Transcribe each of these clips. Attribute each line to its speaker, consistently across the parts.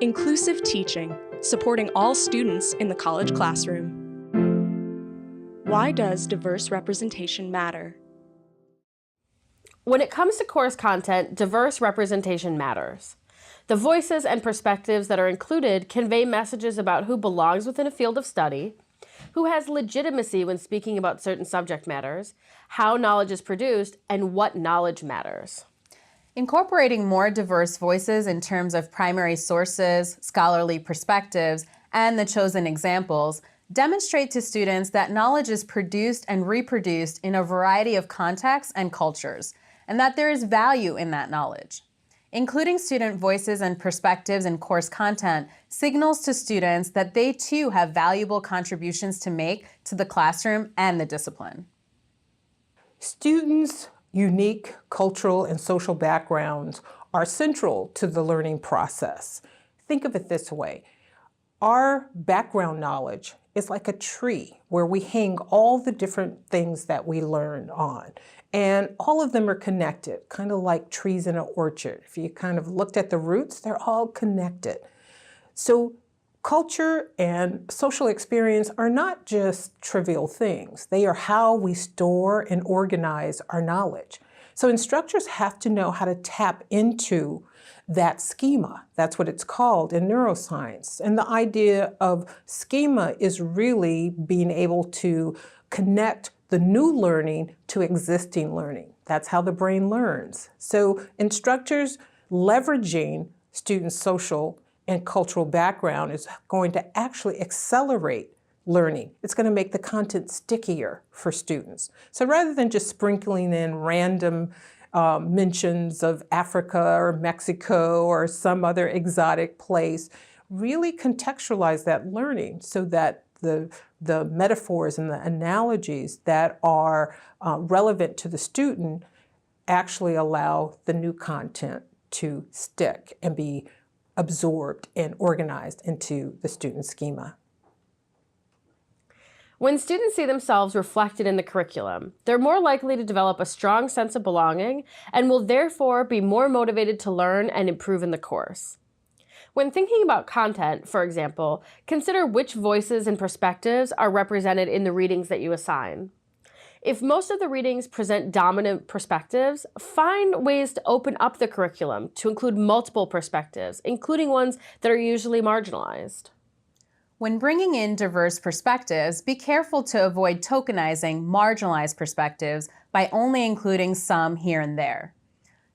Speaker 1: Inclusive teaching, supporting all students in the college classroom. Why does diverse representation matter?
Speaker 2: When it comes to course content, diverse representation matters. The voices and perspectives that are included convey messages about who belongs within a field of study, who has legitimacy when speaking about certain subject matters, how knowledge is produced, and what knowledge matters.
Speaker 3: Incorporating more diverse voices in terms of primary sources, scholarly perspectives, and the chosen examples demonstrate to students that knowledge is produced and reproduced in a variety of contexts and cultures, and that there is value in that knowledge. Including student voices and perspectives in course content signals to students that they too have valuable contributions to make to the classroom and the discipline.
Speaker 4: Students' unique cultural and social backgrounds are central to the learning process. Think of it this way. Our background knowledge is like a tree where we hang all the different things that we learn on. And all of them are connected, kind of like trees in an orchard. If you kind of looked at the roots, they're all connected. So culture and social experience are not just trivial things. They are how we store and organize our knowledge. So instructors have to know how to tap into that schema. That's what it's called in neuroscience. And the idea of schema is really being able to connect the new learning to existing learning. That's how the brain learns. So instructors leveraging students' social and cultural background is going to actually accelerate learning. It's going to make the content stickier for students. So rather than just sprinkling in random mentions of Africa or Mexico or some other exotic place, really contextualize that learning so that the metaphors and the analogies that are relevant to the student actually allow the new content to stick and be absorbed and organized into the student schema.
Speaker 2: When students see themselves reflected in the curriculum, they're more likely to develop a strong sense of belonging and will therefore be more motivated to learn and improve in the course. When thinking about content, for example, consider which voices and perspectives are represented in the readings that you assign. If most of the readings present dominant perspectives, find ways to open up the curriculum to include multiple perspectives, including ones that are usually marginalized.
Speaker 3: When bringing in diverse perspectives, be careful to avoid tokenizing marginalized perspectives by only including some here and there.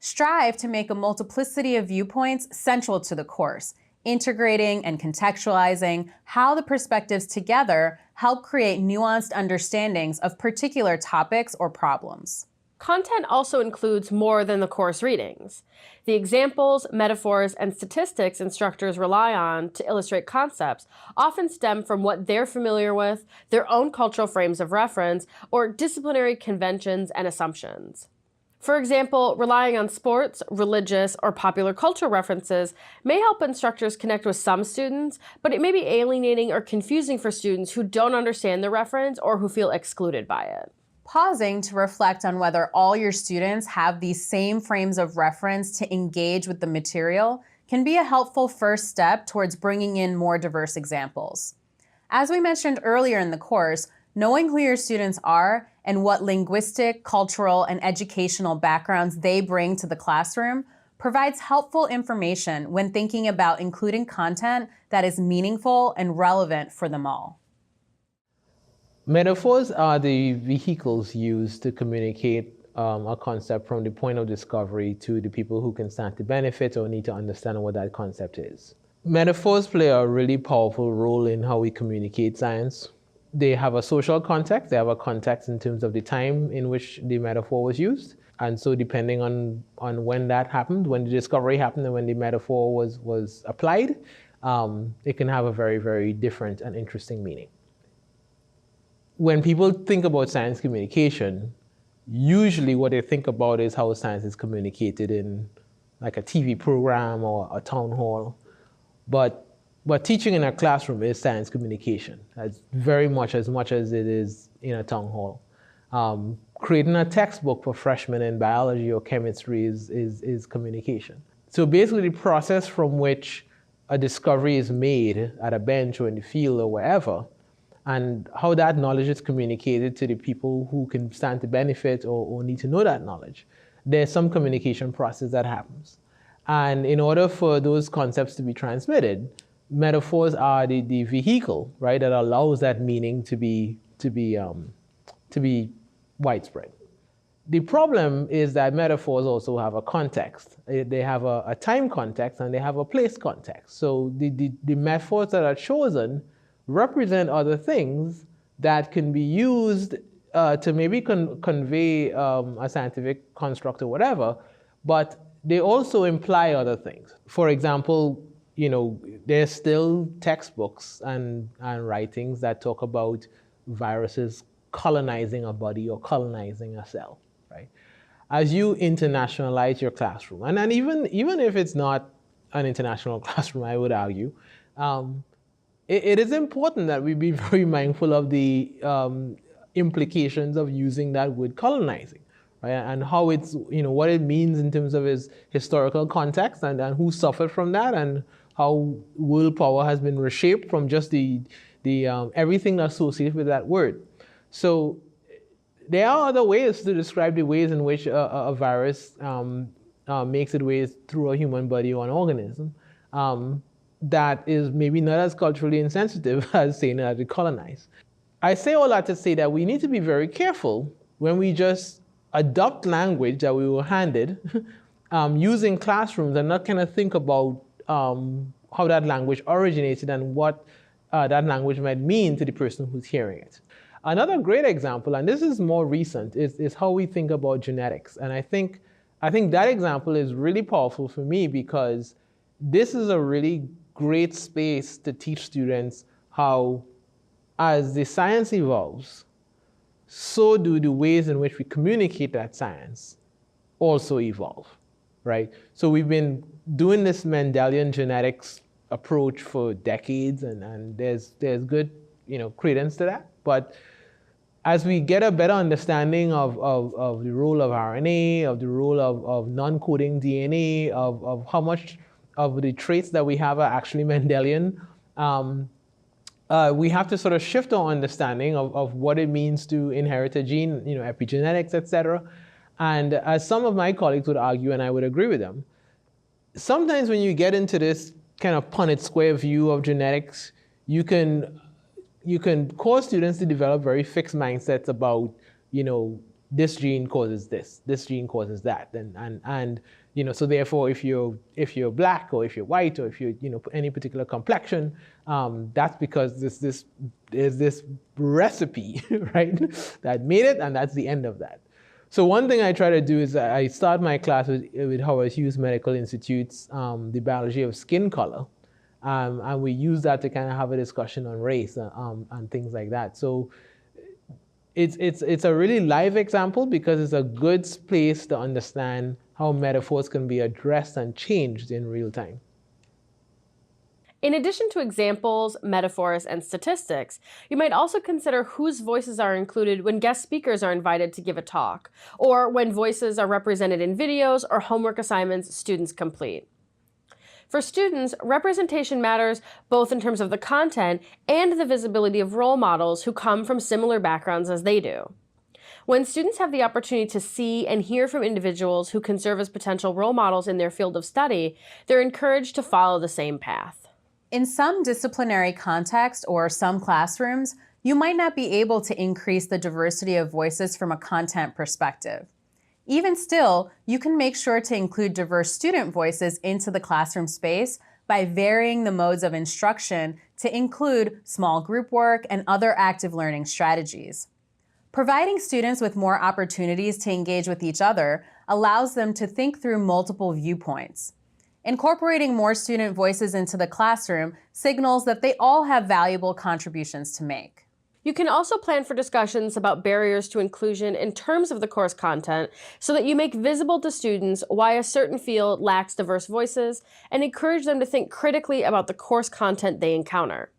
Speaker 3: Strive to make a multiplicity of viewpoints central to the course, integrating and contextualizing how the perspectives together help create nuanced understandings of particular topics or problems.
Speaker 2: Content also includes more than the course readings. The examples, metaphors, and statistics instructors rely on to illustrate concepts often stem from what they're familiar with, their own cultural frames of reference, or disciplinary conventions and assumptions. For example, relying on sports, religious, or popular culture references may help instructors connect with some students, but it may be alienating or confusing for students who don't understand the reference or who feel excluded by it.
Speaker 3: Pausing to reflect on whether all your students have these same frames of reference to engage with the material can be a helpful first step towards bringing in more diverse examples. As we mentioned earlier in the course, knowing who your students are and what linguistic, cultural, and educational backgrounds they bring to the classroom provides helpful information when thinking about including content that is meaningful and relevant for them all.
Speaker 5: Metaphors are the vehicles used to communicate a concept from the point of discovery to the people who can stand to benefit or need to understand what that concept is. Metaphors play a really powerful role in how we communicate science. They have a social context. They have a context in terms of the time in which the metaphor was used. And so depending on when that happened, when the discovery happened and when the metaphor was applied, it can have a very, very different and interesting meaning. When people think about science communication, usually what they think about is how science is communicated in like a TV program or a town hall. But teaching in a classroom is science communication. That's very much as it is in a town hall. Creating a textbook for freshmen in biology or chemistry is communication. So basically the process from which a discovery is made at a bench or in the field or wherever, and how that knowledge is communicated to the people who can stand to benefit or need to know that knowledge. There's some communication process that happens. And in order for those concepts to be transmitted, metaphors are the vehicle, right, that allows that meaning to be widespread. The problem is that metaphors also have a context. They have a time context and they have a place context. So the metaphors that are chosen represent other things that can be used to maybe convey a scientific construct or whatever, but they also imply other things. For example, there's still textbooks and writings that talk about viruses colonizing a body or colonizing a cell, right? As you internationalize your classroom, and even if it's not an international classroom, I would argue, it is important that we be very mindful of the implications of using that word colonizing, right? And how it's, what it means in terms of its historical context and who suffered from that, and how world power has been reshaped from just the everything associated with that word. So there are other ways to describe the ways in which a virus makes its way through a human body or an organism that is maybe not as culturally insensitive as saying that it colonized. I say all that to say that we need to be very careful when we just adopt language that we were handed using classrooms and not kind of think about how that language originated and what that language might mean to the person who's hearing it. Another great example, and this is more recent, is how we think about genetics. And I think that example is really powerful for me because this is a really great space to teach students how, as the science evolves, so do the ways in which we communicate that science also evolve, right? So we've been doing this Mendelian genetics approach for decades, and there's good credence to that. But as we get a better understanding of the role of RNA, of the role of non-coding DNA, of how much of the traits that we have are actually Mendelian, we have to sort of shift our understanding of what it means to inherit a gene, epigenetics, etc. And as some of my colleagues would argue, and I would agree with them, sometimes when you get into this kind of Punnett square view of genetics, you can cause students to develop very fixed mindsets about, this gene causes this gene causes that, and so therefore if you're black or if you're white or if you're any particular complexion, that's because there's this recipe, right, that made it, and that's the end of that. So one thing I try to do is I start my class with Howard Hughes Medical Institute's the biology of skin color. And we use that to kind of have a discussion on race and things like that. So it's a really live example because it's a good place to understand how metaphors can be addressed and changed in real time.
Speaker 2: In addition to examples, metaphors, and statistics, you might also consider whose voices are included when guest speakers are invited to give a talk, or when voices are represented in videos or homework assignments students complete. For students, representation matters both in terms of the content and the visibility of role models who come from similar backgrounds as they do. When students have the opportunity to see and hear from individuals who can serve as potential role models in their field of study, they're encouraged to follow the same path.
Speaker 3: In some disciplinary contexts or some classrooms, you might not be able to increase the diversity of voices from a content perspective. Even still, you can make sure to include diverse student voices into the classroom space by varying the modes of instruction to include small group work and other active learning strategies. Providing students with more opportunities to engage with each other allows them to think through multiple viewpoints. Incorporating more student voices into the classroom signals that they all have valuable contributions to make.
Speaker 2: You can also plan for discussions about barriers to inclusion in terms of the course content so that you make visible to students why a certain field lacks diverse voices and encourage them to think critically about the course content they encounter.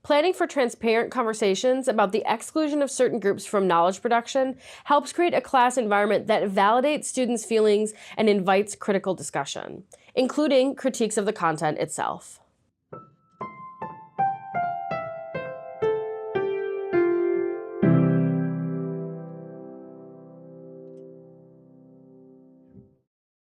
Speaker 2: Planning for transparent conversations about the exclusion of certain groups from knowledge production helps create a class environment that validates students' feelings and invites critical discussion, including critiques of the content itself.